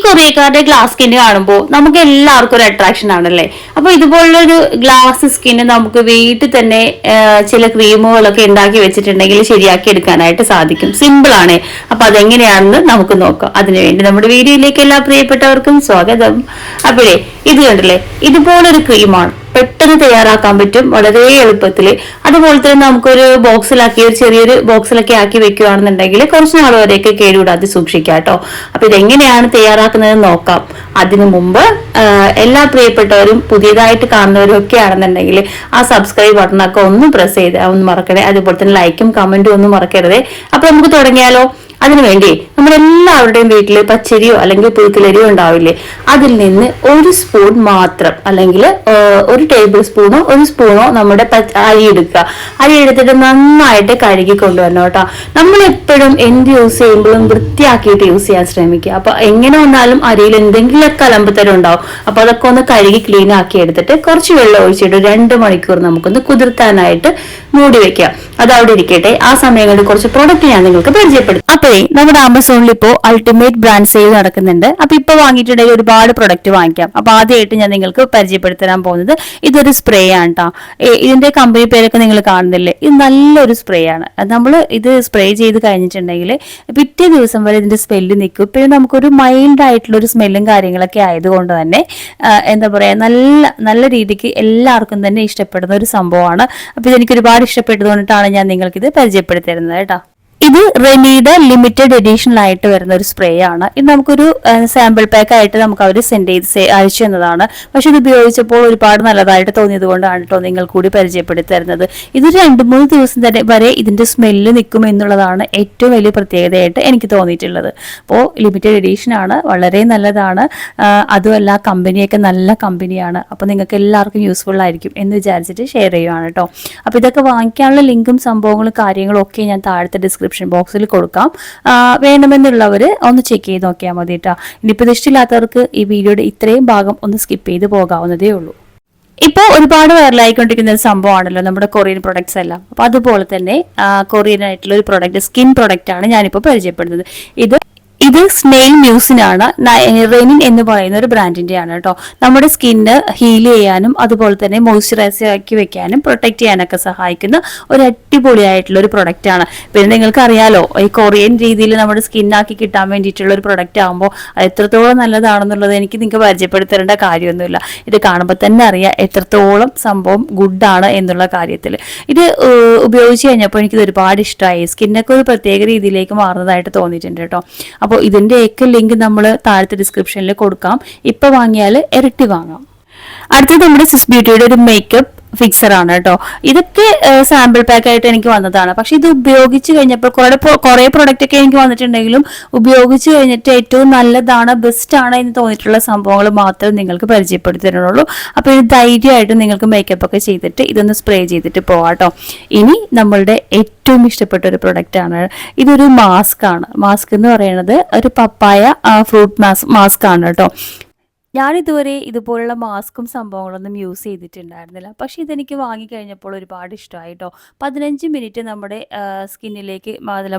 കൊറിയക്കാരുടെ glass skin കാണുമ്പോൾ നമുക്ക് എല്ലാവർക്കും ഒരു അട്രാക്ഷൻ ആണല്ലേ. അപ്പൊ ഇതുപോലുള്ളൊരു ഗ്ലാസ് സ്കിന്ന് നമുക്ക് വീട്ടിൽ തന്നെ ചില ക്രീമുകളൊക്കെ ഉണ്ടാക്കി വെച്ചിട്ടുണ്ടെങ്കിൽ ശരിയാക്കി എടുക്കാനായിട്ട് സാധിക്കും. സിമ്പിൾ ആണ്. അപ്പൊ അതെങ്ങനെയാണെന്ന് നമുക്ക് നോക്കാം. അതിനുവേണ്ടി നമ്മുടെ വീഡിയോയിലേക്ക് എല്ലാ പ്രിയപ്പെട്ടവർക്കും സ്വാഗതം. അപ്പോഴേ ഇത് കണ്ടില്ലേ, ഇതുപോലൊരു ക്രീമാണ്, പെട്ടെന്ന് തയ്യാറാക്കാൻ പറ്റും വളരെ എളുപ്പത്തിൽ. അതുപോലെ തന്നെ നമുക്കൊരു ബോക്സിലാക്കി, ഒരു ചെറിയൊരു ബോക്സിലൊക്കെ ആക്കി വെക്കുകയാണെന്നുണ്ടെങ്കിൽ കുറച്ച് നാൾ വരെയൊക്കെ കേടുകൂടാതെ സൂക്ഷിക്കാം കേട്ടോ. അപ്പൊ ഇതെങ്ങനെയാണ് തയ്യാറാക്കുന്നത് നോക്കാം. അതിനു മുമ്പ് എല്ലാ പ്രിയപ്പെട്ടവരും പുതിയതായിട്ട് കാണുന്നവരും ഒക്കെ ആണെന്നുണ്ടെങ്കിൽ ആ സബ്സ്ക്രൈബ് ബട്ടണൊക്കെ ഒന്ന് പ്രസ് ചെയ്ത് ഒന്ന് മറക്കണേ. അതുപോലെ തന്നെ ലൈക്കും കമന്റും ഒന്നും മറക്കരുതേ. അപ്പൊ നമുക്ക് തുടങ്ങിയാലോ. അതിനുവേണ്ടി നമ്മളെല്ലാവരുടെയും വീട്ടിൽ പച്ചരിയോ അല്ലെങ്കിൽ പുഴുക്കലരിയോ ഉണ്ടാവില്ലേ, അതിൽ നിന്ന് ഒരു സ്പൂൺ മാത്രം അല്ലെങ്കിൽ ഒരു ടേബിൾ സ്പൂണോ ഒരു സ്പൂണോ നമ്മുടെ അരി എടുക്കുക. അരി എടുത്തിട്ട് നന്നായിട്ട് കഴുകി കൊണ്ടുവരണം കേട്ടോ. നമ്മൾ എപ്പോഴും എന്ത് യൂസ് ചെയ്യുമ്പോഴും വൃത്തിയാക്കിയിട്ട് യൂസ് ചെയ്യാൻ ശ്രമിക്കുക. അപ്പൊ എങ്ങനെ വന്നാലും അരിയിൽ എന്തെങ്കിലുമൊക്കെ അലമ്പത്തരം ഉണ്ടാവും. അപ്പൊ അതൊക്കെ ഒന്ന് കഴുകി ക്ലീൻ ആക്കി എടുത്തിട്ട് കുറച്ച് വെള്ളം ഒഴിച്ചിട്ട് 2 മണിക്കൂർ നമുക്കൊന്ന് കുതിർത്താനായിട്ട് മൂടി വെക്കാം. അത് അവിടെ ഇരിക്കട്ടെ. ആ സമയങ്ങളിൽ കുറച്ച് പ്രൊഡക്റ്റ് ഞാൻ നിങ്ങൾക്ക് പരിചയപ്പെടുത്തും. അപ്പോഴേ നമ്മുടെ ആമസോണിൽ ഇപ്പോൾ അൾട്ടിമേറ്റ് ബ്രാൻഡ് സെയിൽ നടക്കുന്നുണ്ട്. അപ്പൊ ഇപ്പൊ വാങ്ങിയിട്ടുണ്ടെങ്കിൽ ഒരുപാട് പ്രൊഡക്റ്റ് വാങ്ങിക്കാം. അപ്പൊ ആദ്യമായിട്ട് ഞാൻ നിങ്ങൾക്ക് പരിചയപ്പെടുത്താൻ പോകുന്നത് ഇതൊരു സ്പ്രേ ആണ് കേട്ടോ. ഇതിന്റെ കമ്പനി പേരൊക്കെ നിങ്ങൾ കാണുന്നില്ലേ, ഇത് നല്ലൊരു സ്പ്രേ ആണ്. നമ്മൾ ഇത് സ്പ്രേ ചെയ്ത് കഴിഞ്ഞിട്ടുണ്ടെങ്കിൽ പിറ്റേ ദിവസം വരെ ഇതിന്റെ സ്മെല്ല് നിൽക്കും. പിന്നെ നമുക്കൊരു മൈൽഡ് ആയിട്ടുള്ള ഒരു സ്മെല്ലും കാര്യങ്ങളൊക്കെ ആയതുകൊണ്ട് തന്നെ എന്താ പറയാ, നല്ല രീതിക്ക് എല്ലാവർക്കും തന്നെ ഇഷ്ടപ്പെടുന്ന ഒരു സംഭവമാണ്. അപ്പൊ ഇതെനിക്ക് ഒരുപാട് ഇഷ്ടപ്പെട്ടതുകൊണ്ടിട്ടാണ് ഞാൻ നിങ്ങൾക്കിത് പരിചയപ്പെടുത്തി തരുന്നത് കേട്ടോ. ഇത് റെനിയുടെ ലിമിറ്റഡ് എഡിഷനിലായിട്ട് വരുന്ന ഒരു സ്പ്രേ ആണ്. ഇത് നമുക്കൊരു സാമ്പിൾ പാക്ക് ആയിട്ട് നമുക്ക് അവർ സെൻഡ് ചെയ്ത് അയച്ചു തന്നതാണ്. പക്ഷെ ഇത് ഉപയോഗിച്ചപ്പോൾ ഒരുപാട് നല്ലതായിട്ട് തോന്നിയത് കൊണ്ടാണ് കേട്ടോ നിങ്ങൾ കൂടി പരിചയപ്പെടുത്തി തരുന്നത്. ഇത് 2-3 ദിവസം തന്നെ വരെ ഇതിന്റെ സ്മെല്ല് നിൽക്കും എന്നുള്ളതാണ് ഏറ്റവും വലിയ പ്രത്യേകതയായിട്ട് എനിക്ക് തോന്നിയിട്ടുള്ളത്. അപ്പോൾ ലിമിറ്റഡ് എഡിഷൻ ആണ്, വളരെ നല്ലതാണ്. അതുമല്ല കമ്പനിയൊക്കെ നല്ല കമ്പനിയാണ്. അപ്പോൾ നിങ്ങൾക്ക് എല്ലാവർക്കും യൂസ്ഫുൾ ആയിരിക്കും എന്ന് വിചാരിച്ചിട്ട് ഷെയർ ചെയ്യുവാണ് കേട്ടോ. അപ്പോൾ ഇതൊക്കെ വാങ്ങിക്കാനുള്ള ലിങ്കും സംഭവങ്ങളും കാര്യങ്ങളും ഒക്കെ ഞാൻ താഴത്തെ ഡിസ്ക്രിപ്ഷൻ ബോക്സിൽ കൊടുക്കാം. വേണമെന്നുള്ളവർ ഒന്ന് ചെക്ക് ചെയ്ത് നോക്കിയാൽ മതി കേട്ടോ. ഇനിയിപ്പോൾ ഇത് ഇഷ്ടമില്ലാത്തവർക്ക് ഈ വീഡിയോയുടെ ഇത്രയും ഭാഗം ഒന്ന് സ്കിപ്പ് ചെയ്ത് പോകാവുന്നതേ ഉള്ളൂ. ഇപ്പോൾ ഒരുപാട് വൈറലായിക്കൊണ്ടിരിക്കുന്ന ഒരു സംഭവമാണല്ലോ നമ്മുടെ കൊറിയൻ പ്രൊഡക്ട്സ് എല്ലാം. അപ്പൊ അതുപോലെ തന്നെ കൊറിയൻ ആയിട്ടുള്ള ഒരു പ്രൊഡക്റ്റ്, സ്കിൻ പ്രൊഡക്റ്റ് ആണ് ഞാനിപ്പോൾ പരിചയപ്പെടുന്നത്. ഇത് സ്നെയിൽ മ്യൂസിനാണ്. റെനിൻ എന്ന് പറയുന്ന ഒരു ബ്രാൻഡിന്റെ ആണ് കേട്ടോ. നമ്മുടെ സ്കിന്ന് ഹീൽ ചെയ്യാനും അതുപോലെ തന്നെ മോയ്സ്ചറൈസ് ആക്കി വെക്കാനും പ്രൊട്ടക്ട് ചെയ്യാനൊക്കെ സഹായിക്കുന്ന ഒരു അടിപൊളിയായിട്ടുള്ള ഒരു പ്രൊഡക്റ്റ് ആണ്. പിന്നെ നിങ്ങൾക്ക് അറിയാലോ, ഈ കൊറിയൻ രീതിയിൽ നമ്മുടെ സ്കിന്നാക്കി കിട്ടാൻ വേണ്ടിയിട്ടുള്ള ഒരു പ്രൊഡക്റ്റ് ആകുമ്പോൾ അത് എത്രത്തോളം നല്ലതാണെന്നുള്ളത് എനിക്ക് നിങ്ങൾക്ക് പരിചയപ്പെടുത്തേണ്ട കാര്യമൊന്നുമില്ല. ഇത് കാണുമ്പോൾ തന്നെ അറിയാം എത്രത്തോളം സംഭവം ഗുഡാണ് എന്നുള്ള കാര്യത്തിൽ. ഇത് ഉപയോഗിച്ച് കഴിഞ്ഞപ്പോൾ എനിക്കിത് ഒരുപാട് ഇഷ്ടമായി. സ്കിന്നൊക്കെ ഒരു പ്രത്യേക രീതിയിലേക്ക് മാറുന്നതായിട്ട് തോന്നിയിട്ടുണ്ട് കേട്ടോ. അപ്പോൾ ഇതിന്റെയൊക്കെ ലിങ്ക് നമ്മൾ താഴത്തെ ഡിസ്ക്രിപ്ഷനിൽ കൊടുക്കാം. ഇപ്പൊ വാങ്ങിയാൽ ഇരട്ടി വാങ്ങാം. അടുത്തത് നമ്മുടെ സിസ് ബ്യൂട്ടിയുടെ ഒരു മേക്കപ്പ് ഫിക്സർ ആണ് കേട്ടോ. ഇതൊക്കെ സാമ്പിൾ പാക്ക് ആയിട്ട് എനിക്ക് വന്നതാണ്. പക്ഷെ ഇത് ഉപയോഗിച്ച് കഴിഞ്ഞപ്പോൾ കുറെ പ്രൊഡക്റ്റ് ഒക്കെ എനിക്ക് വന്നിട്ടുണ്ടെങ്കിലും ഉപയോഗിച്ച് കഴിഞ്ഞിട്ട് ഏറ്റവും നല്ലതാണ്, ബെസ്റ്റ് ആണ് എന്ന് തോന്നിയിട്ടുള്ള സംഭവങ്ങൾ മാത്രമേ നിങ്ങൾക്ക് പരിചയപ്പെടുത്തി തരുന്നുള്ളൂ. അപ്പൊ ഇത് ധൈര്യമായിട്ട് നിങ്ങൾക്ക് മേക്കപ്പ് ഒക്കെ ചെയ്തിട്ട് ഇതൊന്ന് സ്പ്രേ ചെയ്തിട്ട് പോവാട്ടോ. ഇനി നമ്മളുടെ ഏറ്റവും ഇഷ്ടപ്പെട്ട ഒരു പ്രൊഡക്റ്റ് ആണ്. ഇതൊരു മാസ്ക് ആണ്. മാസ്ക് എന്ന് പറയുന്നത് ഒരു പപ്പായ ഫ്രൂട്ട് മാസ്ക് ആണ് കേട്ടോ. ഞാനിതുവരെ ഇതുപോലുള്ള മാസ്കും സംഭവങ്ങളൊന്നും യൂസ് ചെയ്തിട്ടുണ്ടായിരുന്നില്ല. പക്ഷേ ഇതെനിക്ക് വാങ്ങിക്കഴിഞ്ഞപ്പോൾ ഒരുപാട് ഇഷ്ടമായി കേട്ടോ. 15 മിനിറ്റ് നമ്മുടെ സ്കിന്നിലേക്ക്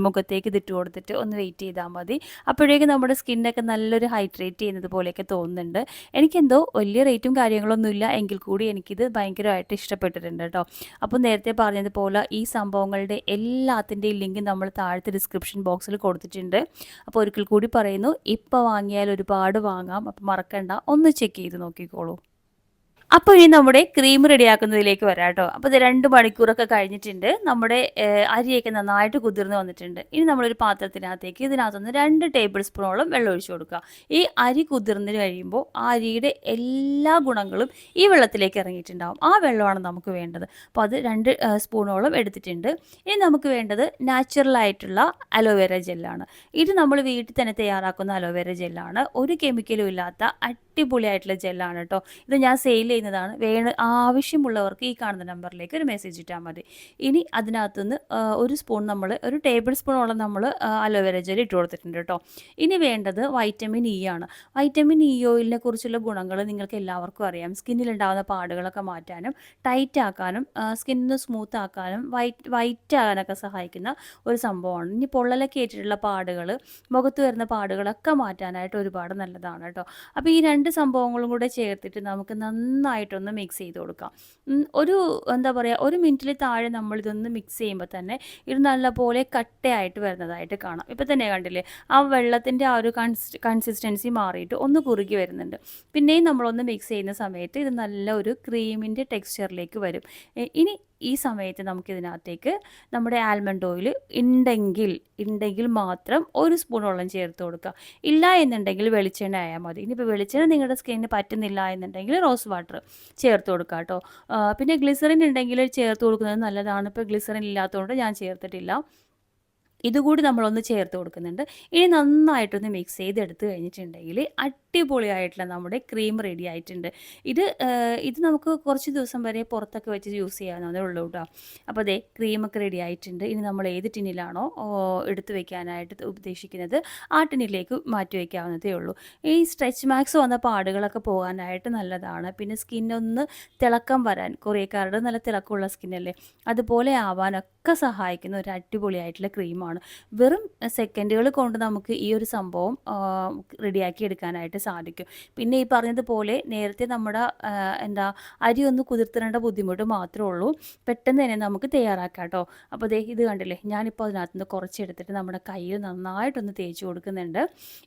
മുഖത്തേക്ക് ഇതിട്ട് കൊടുത്തിട്ട് ഒന്ന് വെയിറ്റ് ചെയ്താൽ മതി. അപ്പോഴേക്കും നമ്മുടെ സ്കിന്നൊക്കെ നല്ലൊരു ഹൈഡ്രേറ്റ് ചെയ്യുന്നത് പോലെയൊക്കെ തോന്നുന്നുണ്ട്. എനിക്കെന്തോ വലിയ റേറ്റും കാര്യങ്ങളൊന്നുമില്ല എങ്കിൽ കൂടി എനിക്കിത് ഭയങ്കരമായിട്ട് ഇഷ്ടപ്പെട്ടിട്ടുണ്ട് കേട്ടോ. അപ്പോൾ നേരത്തെ പറഞ്ഞതുപോലെ ഈ സംഭവങ്ങളുടെ എല്ലാത്തിൻ്റെയും ലിങ്ക് നമ്മൾ താഴത്തെ ഡിസ്ക്രിപ്ഷൻ ബോക്സിൽ കൊടുത്തിട്ടുണ്ട്. അപ്പോൾ ഒരിക്കൽ കൂടി പറയുന്നു, ഇപ്പോൾ വാങ്ങിയാൽ ഒരുപാട് വാങ്ങാം. അപ്പോൾ മറക്കണ്ട, ഒന്ന് ചെക്ക് ചെയ്ത് നോക്കിക്കോളൂ. അപ്പോൾ ഇനി നമ്മുടെ ക്രീം റെഡിയാക്കുന്നതിലേക്ക് വരാം കേട്ടോ. അപ്പോൾ ഇത് 2 മണിക്കൂറൊക്കെ കഴിഞ്ഞിട്ടുണ്ട്. നമ്മുടെ അരിയൊക്കെ നന്നായിട്ട് കുതിർന്ന് വന്നിട്ടുണ്ട്. ഇനി നമ്മളൊരു പാത്രത്തിനകത്തേക്ക് ഇതിനകത്തുനിന്ന് 2 ടേബിൾ സ്പൂണോളം വെള്ളം ഒഴിച്ചു കൊടുക്കുക. ഈ അരി കുതിർന്ന് കഴിയുമ്പോൾ ആ അരിയുടെ എല്ലാ ഗുണങ്ങളും ഈ വെള്ളത്തിലേക്ക് ഇറങ്ങിയിട്ടുണ്ടാവും. ആ വെള്ളമാണ് നമുക്ക് വേണ്ടത്. അപ്പോൾ അത് 2 സ്പൂണോളം എടുത്തിട്ടുണ്ട്. ഇനി നമുക്ക് വേണ്ടത് നാച്ചുറലായിട്ടുള്ള അലോവേര ജെല്ലാണ്. ഇത് നമ്മൾ വീട്ടിൽ തന്നെ തയ്യാറാക്കുന്ന അലോവേര ജെല്ലാണ്. ഒരു കെമിക്കലും ഇല്ലാത്ത അടിപൊളിയായിട്ടുള്ള ജെല്ലാണ് കേട്ടോ. ഇത് ഞാൻ സെയിൽ ചെയ്യുന്നതാണ്. ആവശ്യമുള്ളവർക്ക് ഈ കാണുന്ന നമ്പറിലേക്ക് ഒരു മെസ്സേജ് ഇട്ടാൽ മതി. ഇനി അതിനകത്തുനിന്ന് ഒരു ടേബിൾ സ്പൂണോളം നമ്മൾ അലോവേര ജെൽ ഇട്ട് കൊടുത്തിട്ടുണ്ട് കേട്ടോ. ഇനി വേണ്ടത് വൈറ്റമിൻ ഇ ആണ്. വൈറ്റമിൻ ഇ ഓയിലിനെ കുറിച്ചുള്ള ഗുണങ്ങൾ നിങ്ങൾക്ക് എല്ലാവർക്കും അറിയാം. സ്കിന്നിലുണ്ടാകുന്ന പാടുകളൊക്കെ മാറ്റാനും ടൈറ്റ് ആക്കാനും സ്കിന്നിന് സ്മൂത്ത് ആക്കാനും വൈറ്റ് ആകാനൊക്കെ സഹായിക്കുന്ന ഒരു സംഭവമാണ്. ഇനി പൊള്ളലൊക്കെ ഏറ്റിട്ടുള്ള പാടുകൾ, മുഖത്ത് വരുന്ന പാടുകളൊക്കെ മാറ്റാനായിട്ട് ഒരുപാട് നല്ലതാണ് കേട്ടോ. അപ്പോൾ ഈ രണ്ട് സംഭവങ്ങളും കൂടെ ചേർത്തിട്ട് നമുക്ക് നന്നായിട്ടൊന്ന് മിക്സ് ചെയ്ത് കൊടുക്കാം. എന്താ പറയുക, 1 മിനിറ്റിൽ താഴെ നമ്മളിതൊന്ന് മിക്സ് ചെയ്യുമ്പോൾ തന്നെ ഇത് നല്ലപോലെ കട്ടയായിട്ട് വരുന്നതായിട്ട് കാണാം. ഇപ്പോൾ തന്നെ കണ്ടില്ലേ, ആ വെള്ളത്തിൻ്റെ ആ ഒരു കൺസിസ്റ്റൻസി മാറിയിട്ട് ഒന്ന് കുറുകി വരുന്നുണ്ട്. പിന്നെയും നമ്മളൊന്ന് മിക്സ് ചെയ്യുന്ന സമയത്ത് ഇത് നല്ല ഒരു ക്രീമിൻ്റെ ടെക്സ്ചറിലേക്ക് വരും. ഇനി ഈ സമയത്ത് നമുക്കിതിനകത്തേക്ക് നമ്മുടെ ആൽമണ്ട് ഓയിൽ ഉണ്ടെങ്കിൽ മാത്രം 1 സ്പൂണോളം ചേർത്ത് കൊടുക്കുക. ഇല്ല എന്നുണ്ടെങ്കിൽ വെളിച്ചെണ്ണ ആയാൽ മതി. ഇനിയിപ്പോൾ വെളിച്ചെണ്ണ നിങ്ങളുടെ സ്കിന്നിന് പറ്റുന്നില്ല എന്നുണ്ടെങ്കിൽ റോസ് വാട്ടർ ചേർത്ത് കൊടുക്കുക കേട്ടോ. പിന്നെ ഗ്ലിസറിൻ ഉണ്ടെങ്കിൽ ചേർത്ത് കൊടുക്കുന്നത് നല്ലതാണ്. ഇപ്പോൾ ഗ്ലിസറിൻ ഇല്ലാത്തതുകൊണ്ട് ഞാൻ ചേർത്തിട്ടില്ല. ഇതുകൂടി നമ്മളൊന്ന് ചേർത്ത് കൊടുക്കുന്നുണ്ട്. ഇനി നന്നായിട്ടൊന്ന് മിക്സ് ചെയ്തെടുത്ത് കഴിഞ്ഞിട്ടുണ്ടെങ്കിൽ അടിപൊളിയായിട്ടുള്ള നമ്മുടെ ക്രീം റെഡി ആയിട്ടുണ്ട്. ഇത് നമുക്ക് കുറച്ച് ദിവസം വരെ പുറത്തൊക്കെ വെച്ച് യൂസ് ചെയ്യാവുന്നതേ ഉള്ളൂ കേട്ടോ. അപ്പോൾ അതേ ക്രീമൊക്കെ റെഡി ആയിട്ടുണ്ട്. ഇനി നമ്മൾ ഏത് ടിന്നിലാണോ എടുത്ത് വെക്കാനായിട്ട് ഉദ്ദേശിക്കുന്നത് ആ ടിന്നിലേക്ക് മാറ്റി വയ്ക്കാവുന്നതേ ഉള്ളൂ. ഈ സ്ട്രെച്ച് മാർക്സ് വന്ന പാടുകളൊക്കെ പോകാനായിട്ട് നല്ലതാണ്. പിന്നെ സ്കിന്നൊന്ന് തിളക്കം വരാൻ, കൊറിയക്കാരുടെ നല്ല തിളക്കമുള്ള സ്കിന്നല്ലേ, അതുപോലെ ആവാനൊക്കെ സഹായിക്കുന്ന ഒരു അടിപൊളിയായിട്ടുള്ള ക്രീമാണ്. വെറും സെക്കൻഡുകൾ കൊണ്ട് നമുക്ക് ഈ ഒരു സംഭവം റെഡിയാക്കി എടുക്കാനായിട്ട് സാധിക്കും. പിന്നെ ഈ പറഞ്ഞതുപോലെ നേരത്തെ നമ്മുടെ അരി ഒന്ന് കുതിർത്തിടേണ്ട ബുദ്ധിമുട്ട് മാത്രമേ ഉള്ളൂ. പെട്ടെന്ന് തന്നെ നമുക്ക് തയ്യാറാക്കാം കേട്ടോ. അപ്പോൾ ഇത് കണ്ടില്ലേ, ഞാനിപ്പോൾ അതിനകത്തുനിന്ന് കുറച്ചെടുത്തിട്ട് നമ്മുടെ കയ്യിൽ നന്നായിട്ടൊന്ന് തേച്ച് കൊടുക്കുന്നുണ്ട്.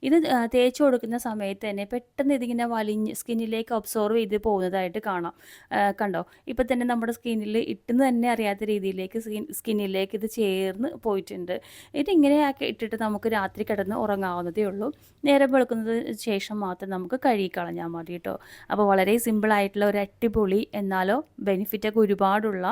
ഇത് തേച്ച് കൊടുക്കുന്ന സമയത്ത് തന്നെ പെട്ടെന്ന് ഇതിങ്ങനെ സ്കിന്നിലേക്ക് അബ്സോർവ് ചെയ്ത് പോകുന്നതായിട്ട് കാണാം. കണ്ടോ, ഇപ്പം തന്നെ നമ്മുടെ സ്കിന്നിൽ ഇട്ടെന്ന് തന്നെ അറിയാത്ത രീതിയിലേക്ക് സ്കിന്നിലേക്ക് ഇത് ചേർന്ന് പോയിട്ടുണ്ട്. ഇതിങ്ങനെയാക്കി ഇട്ടിട്ട് നമുക്ക് രാത്രി കിടന്ന് ഉറങ്ങാവുന്നതേ ഉള്ളൂ. നേരം വെളുക്കുന്നതിന് ശേഷം മാത്രം നമുക്ക് കഴുകിക്കളഞ്ഞാൽ മതി കേട്ടോ. അപ്പോൾ വളരെ സിമ്പിളായിട്ടുള്ള ഒരു അടിപൊളി എന്നാലോ ബെനിഫിറ്റൊക്കെ ഒരുപാടുള്ള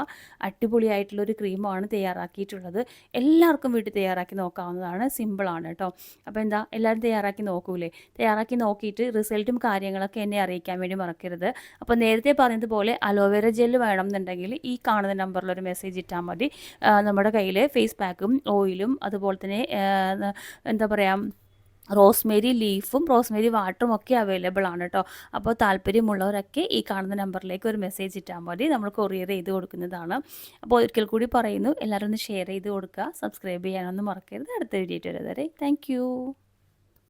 അടിപൊളിയായിട്ടുള്ള ഒരു ക്രീമാണ് തയ്യാറാക്കിയിട്ടുള്ളത്. എല്ലാവർക്കും വീട്ടിൽ തയ്യാറാക്കി നോക്കാവുന്നതാണ്. സിമ്പിളാണ് കേട്ടോ. അപ്പോൾ എല്ലാവരും തയ്യാറാക്കി നോക്കൂലേ? തയ്യാറാക്കി നോക്കിയിട്ട് റിസൾട്ടും കാര്യങ്ങളൊക്കെ എന്നെ അറിയിക്കാൻ വേണ്ടി മറക്കരുത്. അപ്പോൾ നേരത്തെ പറഞ്ഞതുപോലെ അലോവേര ജെല്ല് വേണം എന്നുണ്ടെങ്കിൽ ഈ കാണുന്ന നമ്പറിലൊരു മെസ്സേജ് ഇട്ടാൽ മതി. നമ്മുടെ കയ്യിൽ ഫേസ് പാക്കും ഓയിലും അതുപോലെ തന്നെ എന്താ പറയുക, റോസ്മേരി ലീഫും റോസ്മേരി വാട്ടറും ഒക്കെ അവൈലബിൾ ആണ് കേട്ടോ. അപ്പോൾ താല്പര്യമുള്ളവരൊക്കെ ഈ കാണുന്ന നമ്പറിലേക്ക് ഒരു മെസ്സേജ് ഇട്ടാൽ മതി. നമ്മൾ കൊറിയർ ചെയ്ത് കൊടുക്കുന്നതാണ്. അപ്പോൾ ഒരിക്കൽ കൂടി പറയുന്നു, എല്ലാവരും ഒന്ന് ഷെയർ ചെയ്ത് കൊടുക്കുക, സബ്സ്ക്രൈബ് ചെയ്യാനൊന്നും മറക്കരുത്. അടുത്ത വീഡിയോ വരെ താങ്ക്